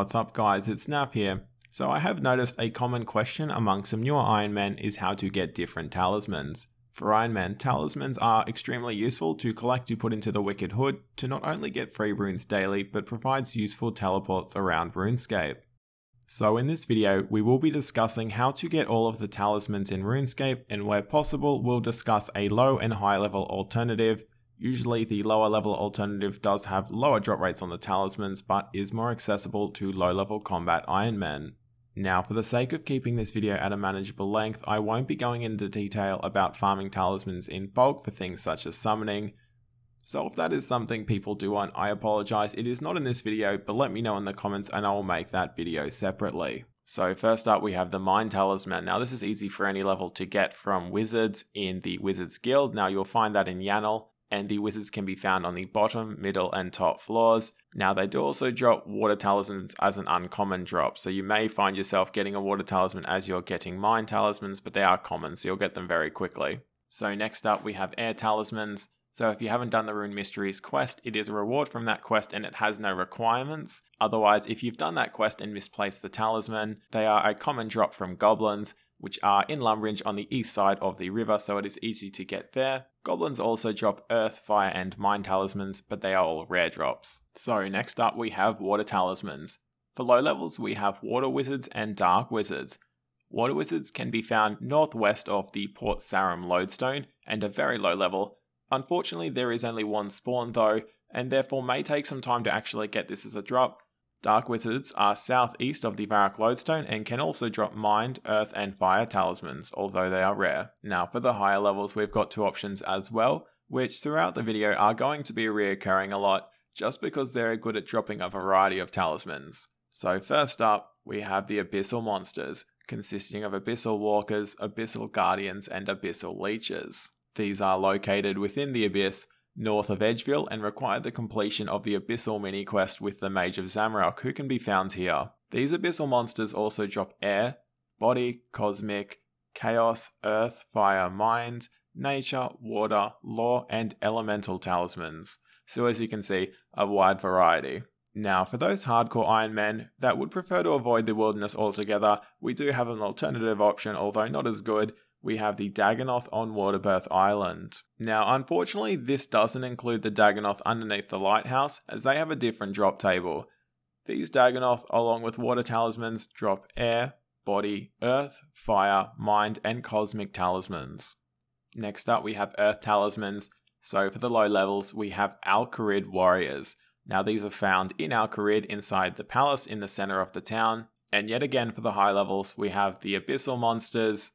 What's up guys, it's Nav here. So I have noticed a common question among some newer Ironmen is how to get different talismans. For Ironmen, talismans are extremely useful to collect to put into the Wicked Hood to not only get free runes daily, but provides useful teleports around Runescape. So in this video, we will be discussing how to get all of the talismans in Runescape, and where possible, we'll discuss a low and high level alternative. Usually the lower level alternative does have lower drop rates on the talismans, but is more accessible to low level combat Ironmen. Now for the sake of keeping this video at a manageable length, I won't be going into detail about farming talismans in bulk for things such as summoning. So if that is something people do want, I apologize, it is not in this video, but let me know in the comments and I will make that video separately. So first up we have the Mind Talisman. Now this is easy for any level to get from wizards in the Wizards Guild. Now you'll find that in Yanel, and the wizards can be found on the bottom, middle and top floors. Now they do also drop water talismans as an uncommon drop, so you may find yourself getting a water talisman as you're getting Mind Talismans, but they are common, so you'll get them very quickly. So next up we have Air Talismans. So if you haven't done the Rune Mysteries quest, it is a reward from that quest and it has no requirements. Otherwise, if you've done that quest and misplaced the talisman, they are a common drop from goblins, which are in Lumbridge on the east side of the river, so it is easy to get there. Goblins also drop Earth, Fire and Mind Talismans, but they are all rare drops. So next up we have Water Talismans. For low levels we have Water Wizards and Dark Wizards. Water Wizards can be found northwest of the Port Sarim Lodestone and a very low level. Unfortunately there is only one spawn though, and therefore may take some time to actually get this as a drop. Dark Wizards are southeast of the Varrock Lodestone and can also drop Mind, Earth and Fire Talismans, although they are rare. Now for the higher levels we've got two options as well, which throughout the video are going to be reoccurring a lot, just because they're good at dropping a variety of talismans. So first up, we have the Abyssal Monsters, consisting of Abyssal Walkers, Abyssal Guardians and Abyssal Leeches. These are located within the Abyss, north of Edgeville, and require the completion of the Abyssal mini-quest with the Mage of Zamorak, who can be found here. These Abyssal monsters also drop Air, Body, Cosmic, Chaos, Earth, Fire, Mind, Nature, Water, Law, and Elemental talismans. So as you can see, a wide variety. Now for those hardcore Ironmen that would prefer to avoid the wilderness altogether, we do have an alternative option, although not as good. We have the Dagannoth on Waterbirth Island. Now unfortunately this doesn't include the Dagannoth underneath the lighthouse, as they have a different drop table. These Dagannoth along with water talismans drop Air, Body, Earth, Fire, Mind and Cosmic talismans. Next up we have Earth Talismans. So for the low levels we have Al-Kharid Warriors. Now these are found in Al-Kharid inside the palace in the center of the town. And yet again for the high levels we have the Abyssal Monsters,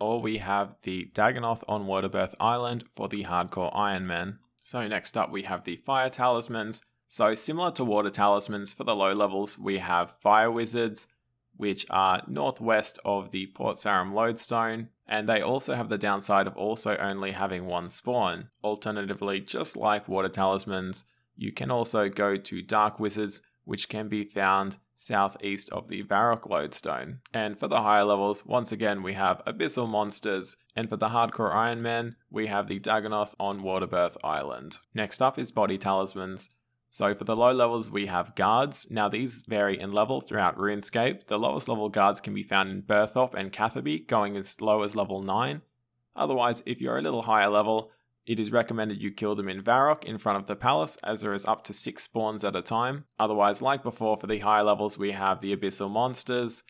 or we have the Dagannoth on Waterbirth Island for the hardcore Ironmen. So next up we have the Fire Talismans. So similar to Water Talismans, for the low levels we have Fire Wizards, which are northwest of the Port Sarim Lodestone, and they also have the downside of also only having one spawn. Alternatively, just like Water Talismans, you can also go to Dark Wizards, which can be found southeast of the Varrock Lodestone. And for the higher levels, once again we have Abyssal Monsters, and for the hardcore Ironmen, we have the Dagannoth on Waterbirth Island. Next up is Body Talismans. So for the low levels we have Guards. Now these vary in level throughout RuneScape. The lowest level guards can be found in Berthop and Catherby, going as low as level 9. Otherwise, if you're a little higher level, it is recommended you kill them in Varrock in front of the palace, as there is up to 6 spawns at a time. Otherwise, like before, for the higher levels we have the Abyssal Monsters,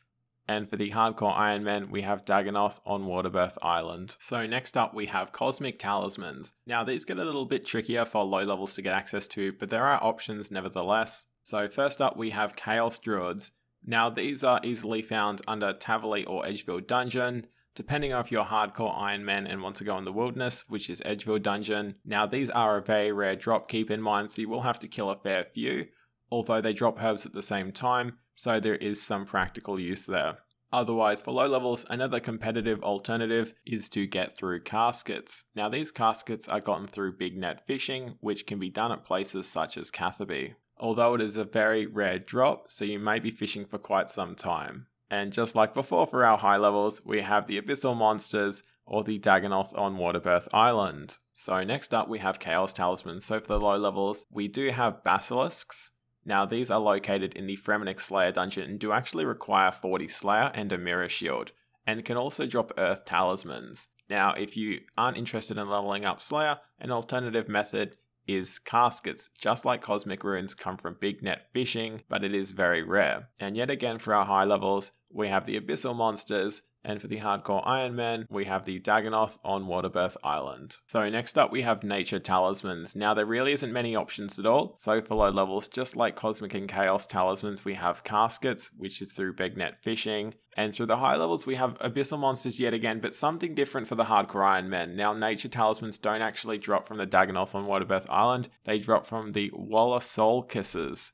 and for the hardcore Ironmen we have Dagannoth on Waterbirth Island. So next up we have Cosmic Talismans. Now these get a little bit trickier for low levels to get access to, but there are options nevertheless. So first up we have Chaos Druids. Now these are easily found under Tavali or Edgeville Dungeon, depending on if you're hardcore Ironman and want to go in the wilderness, which is Edgeville Dungeon. Now these are a very rare drop, keep in mind, so you will have to kill a fair few, although they drop herbs at the same time, so there is some practical use there. Otherwise, for low levels, another competitive alternative is to get through caskets. Now these caskets are gotten through big net fishing, which can be done at places such as Catherby. Although it is a very rare drop, so you may be fishing for quite some time. And just like before for our high levels, we have the Abyssal Monsters or the Dagannoth on Waterbirth Island. So next up we have Chaos Talismans. So for the low levels, we do have Basilisks. Now these are located in the Fremennik Slayer dungeon and do actually require 40 Slayer and a Mirror Shield, and can also drop Earth Talismans. Now if you aren't interested in leveling up Slayer, an alternative method is caskets. Just like cosmic runes come from big net fishing, but it is very rare. And yet again, for our high levels, we have the abyssal monsters, and for the hardcore Ironmen, we have the Dagonoth on Waterbirth Island. So next up we have nature talismans. Now there really isn't many options at all, so for low levels, just like cosmic and chaos talismans, we have caskets, which is through big net fishing, and through the high levels we have abyssal monsters yet again, but something different for the hardcore Ironmen. Now nature talismans don't actually drop from the Dagonoth on Waterbirth Island, they drop from the Walla Soul Kisses.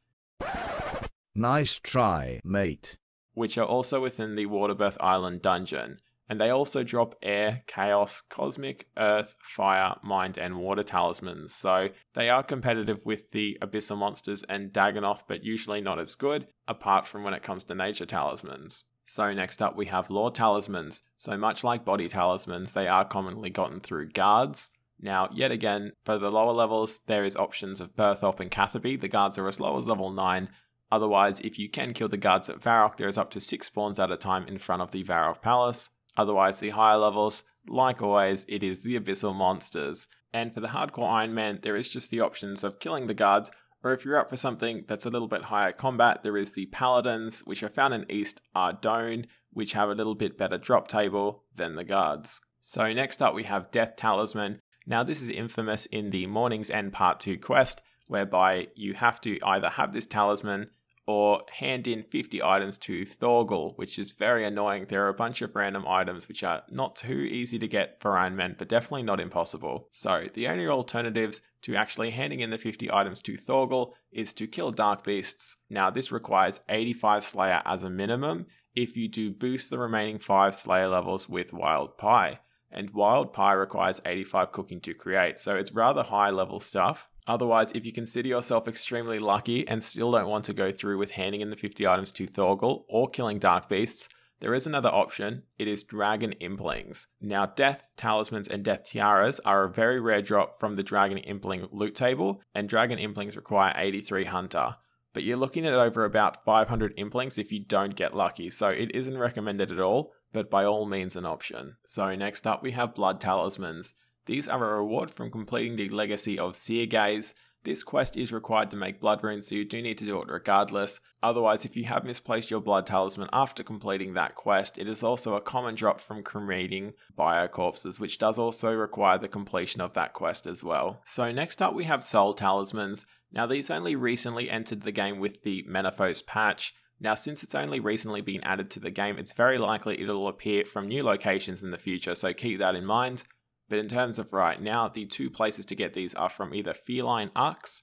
Nice try, mate. Which are also within the Waterbirth Island dungeon. And they also drop air, chaos, cosmic, earth, fire, mind, and water talismans. So they are competitive with the abyssal monsters and Dagonoth, but usually not as good, apart from when it comes to nature talismans. So next up we have lore talismans. So much like body talismans, they are commonly gotten through guards. Now, yet again, for the lower levels, there is options of Berthorpe and Catherby. The guards are as low as level 9. Otherwise, if you can kill the guards at Varrock, there is up to 6 spawns at a time in front of the Varrock Palace. Otherwise, the higher levels, like always, it is the abyssal monsters. And for the hardcore Ironman, there is just the options of killing the guards, or if you're up for something that's a little bit higher combat, there is the Paladins, which are found in East Ardone, which have a little bit better drop table than the guards. So next up we have Death Talisman. Now this is infamous in the Morning's End Part 2 quest, whereby you have to either have this talisman or hand in 50 items to Thorgal, which is very annoying. There are a bunch of random items which are not too easy to get for Ironmen, but definitely not impossible. So the only alternatives to actually handing in the 50 items to Thorgal is to kill Dark Beasts. Now this requires 85 Slayer as a minimum if you do boost the remaining 5 Slayer levels with Wild Pie. And Wild Pie requires 85 cooking to create, so it's rather high level stuff. Otherwise, if you consider yourself extremely lucky and still don't want to go through with handing in the 50 items to Thorgal or killing Dark Beasts, there is another option. It is Dragon Implings. Now, Death Talismans and Death Tiaras are a very rare drop from the Dragon Impling loot table, and Dragon Implings require 83 Hunter. But you're looking at over about 500 Implings if you don't get lucky, so it isn't recommended at all, but by all means an option. So next up we have Blood Talismans. These are a reward from completing the Legacy of Seergaze. This quest is required to make blood runes, so you do need to do it regardless. Otherwise, if you have misplaced your blood talisman after completing that quest, it is also a common drop from cremating biocorpses, which does also require the completion of that quest as well. So next up we have soul talismans. Now these only recently entered the game with the Menaphos patch. Now since it's only recently been added to the game, it's very likely it'll appear from new locations in the future, so keep that in mind. But in terms of right now, the two places to get these are from either Feline Arcs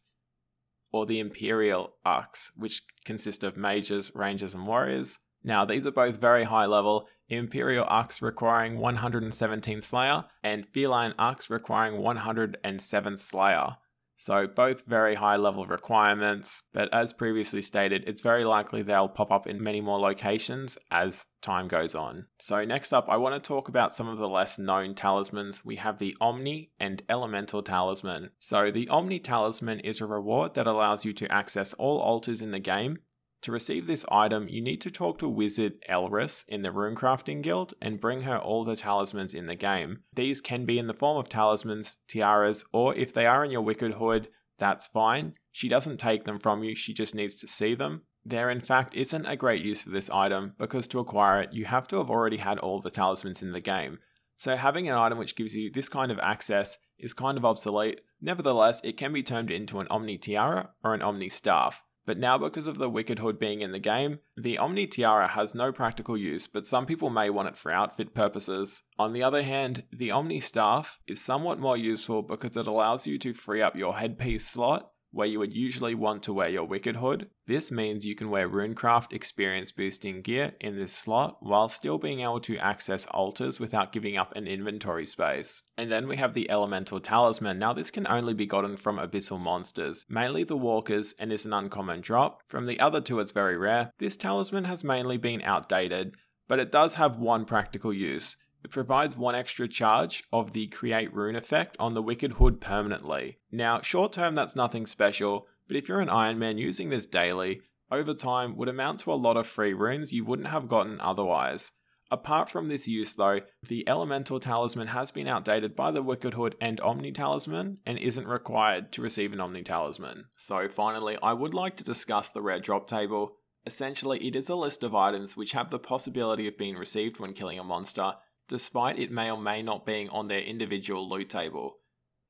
or the Imperial Arcs, which consist of mages, rangers, and warriors. Now, these are both very high level, Imperial Arcs requiring 117 Slayer, and Feline Arcs requiring 107 Slayer. So both very high level requirements, but as previously stated, it's very likely they'll pop up in many more locations as time goes on. So next up, I want to talk about some of the less known talismans. We have the Omni and Elemental Talisman. So the Omni-Talisman is a reward that allows you to access all altars in the game. To receive this item, you need to talk to Wizard Elris in the Runecrafting Guild and bring her all the talismans in the game. These can be in the form of talismans, tiaras, or if they are in your Wicked Hood, that's fine. She doesn't take them from you, she just needs to see them. There in fact isn't a great use for this item, because to acquire it, you have to have already had all the talismans in the game. So having an item which gives you this kind of access is kind of obsolete. Nevertheless, it can be turned into an Omni Tiara or an Omni Staff. But now because of the Wicked Hood being in the game, the Omni Tiara has no practical use, but some people may want it for outfit purposes. On the other hand, the Omni Staff is somewhat more useful because it allows you to free up your headpiece slot, where you would usually want to wear your Wicked Hood. This means you can wear Runecraft experience boosting gear in this slot while still being able to access altars without giving up an inventory space. And then we have the Elemental Talisman. Now this can only be gotten from abyssal monsters, mainly the walkers, and is an uncommon drop. From the other two it's very rare. This talisman has mainly been outdated, but it does have one practical use. It provides one extra charge of the Create Rune effect on the Wicked Hood permanently. Now, short term that's nothing special, but if you're an Ironman using this daily, over time would amount to a lot of free runes you wouldn't have gotten otherwise. Apart from this use though, the Elemental Talisman has been outdated by the Wicked Hood and Omni-Talisman and isn't required to receive an Omni-Talisman. So finally, I would like to discuss the rare drop table. Essentially, it is a list of items which have the possibility of being received when killing a monster, despite it may or may not being on their individual loot table.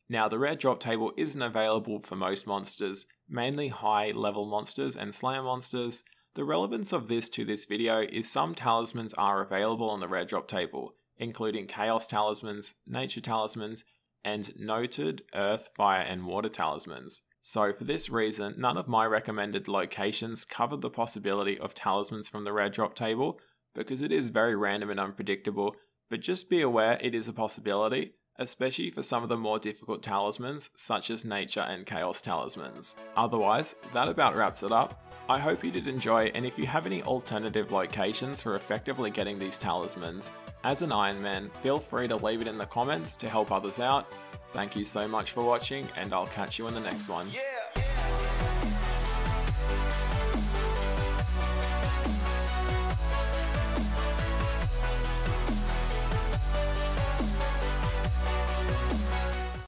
Now, the rare drop table isn't available for most monsters, mainly high level monsters and slayer monsters. The relevance of this to this video is some talismans are available on the rare drop table, including Chaos Talismans, Nature Talismans, and noted Earth, Fire, and Water Talismans. So for this reason, none of my recommended locations cover the possibility of talismans from the rare drop table, because it is very random and unpredictable, but just be aware it is a possibility, especially for some of the more difficult talismans, such as Nature and Chaos Talismans. Otherwise, that about wraps it up. I hope you did enjoy, and if you have any alternative locations for effectively getting these talismans, as an Ironman, feel free to leave it in the comments to help others out. Thank you so much for watching, and I'll catch you in the next one.